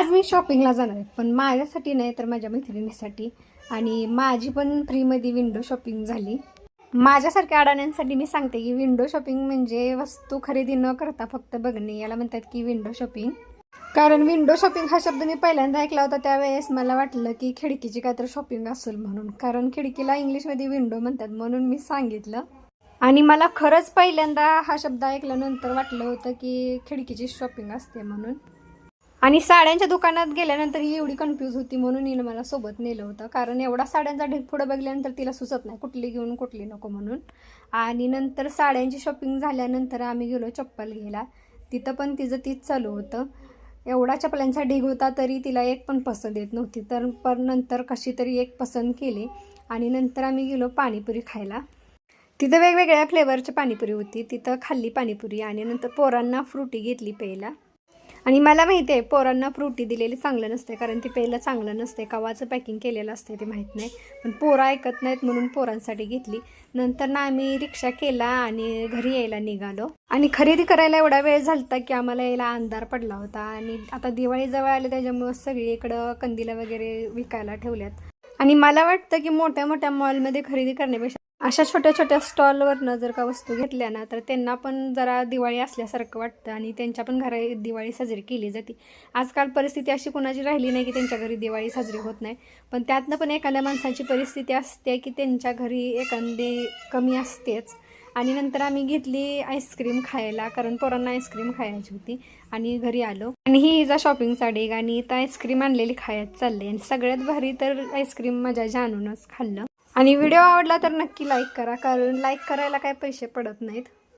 आज मी शॉपिंगला जाणार आहे, पण माझ्यासाठी नाही तर माझ्या मैत्रिणीसाठी. आणि माझी पण फ्रीमध्ये विंडो शॉपिंग झाली. माझ्यासारख्या अडाण्यांसाठी मी सांगते की विंडो शॉपिंग म्हणजे वस्तू खरेदी न करता फक्त बघणे, याला म्हणतात की विंडो शॉपिंग. कारण विंडो शॉपिंग हा शब्द मी पहिल्यांदा ऐकला होता त्यावेळेस मला वाटलं की खिडकीची काहीतरी शॉपिंग असेल म्हणून, कारण खिडकीला इंग्लिशमध्ये विंडो म्हणतात म्हणून मी सांगितलं. आणि मला खरंच पहिल्यांदा हा शब्द ऐकल्यानंतर वाटलं होतं की खिडकीची शॉपिंग असते म्हणून. आणि साड्यांच्या दुकानात गेल्यानंतर ही एवढी कन्फ्यूज होती म्हणून हिनं मला सोबत नेलं होतं, कारण एवढा साड्यांचा ढीग पुढं बघल्यानंतर तिला सुचत नाही कुठली घेऊन कुठली नको म्हणून. आणि नंतर साड्यांची शॉपिंग झाल्यानंतर आम्ही गेलो चप्पल घ्यायला. तिथं पण तिचं तीच चालू होतं. एवढा चप्पलांचा ढीग होता तरी तिला एक पण पसंत येत नव्हती, तर पण नंतर कशी तरी एक पसंत केली. आणि नंतर आम्ही गेलो पाणीपुरी खायला. तिथं वेगवेगळ्या फ्लेवरची पाणीपुरी होती. तिथं खाल्ली पाणीपुरी आणि नंतर पोरांना फ्रुटी घेतली प्यायला. आणि मला माहिती आहे पोरांना फ्रुटी दिलेली चांगलं नसते, कारण ती प्यायला चांगलं नसते, कवाचं पॅकिंग केलेलं असते ते माहीत नाही, पण पोरं ऐकत नाहीत म्हणून पोरांसाठी घेतली. नंतर ना आम्ही रिक्षा केला आणि घरी यायला निघालो. आणि खरेदी करायला एवढा वेळ झाला की आम्हाला यायला अंधार पडला होता. आणि आता दिवाळी जवळ आले त्याच्यामुळं सगळीकडं कंदिलं वगैरे विकायला ठेवल्यात. आणि मला वाटतं की मोठ्या मोठ्या मॉलमध्ये खरेदी करण्यापेक्षा अशा छोट्या छोट्या स्टॉलवरनं जर का वस्तू घेतल्या ना तर त्यांना पण जरा दिवाळी असल्यासारखं वाटतं आणि त्यांच्या पण घरी दिवाळी साजरी केली जाते. आजकाल परिस्थिती अशी कोणाची राहिली नाही की त्यांच्या घरी दिवाळी साजरी होत नाही, पण त्यातनं पण एखाद्या माणसाची परिस्थिती असते की त्यांच्या घरी एखादी कमी असतेच. आणि नंतर आम्ही घेतली आईस्क्रीम खायला, कारण पोरांना आईस्क्रीम खायची होती. आणि घरी आलो आणि ही इजा शॉपिंगचा डेग आणि इथं आईस्क्रीम आणलेली खायच चालले. आणि सगळ्यात भारी तर आईस्क्रीम माझ्या जानूनच खाल्लं. आणि व्हिडिओ आवडला तर नक्की लाईक करा, कारण लाईक करायला काय पैसे पडत नाहीत.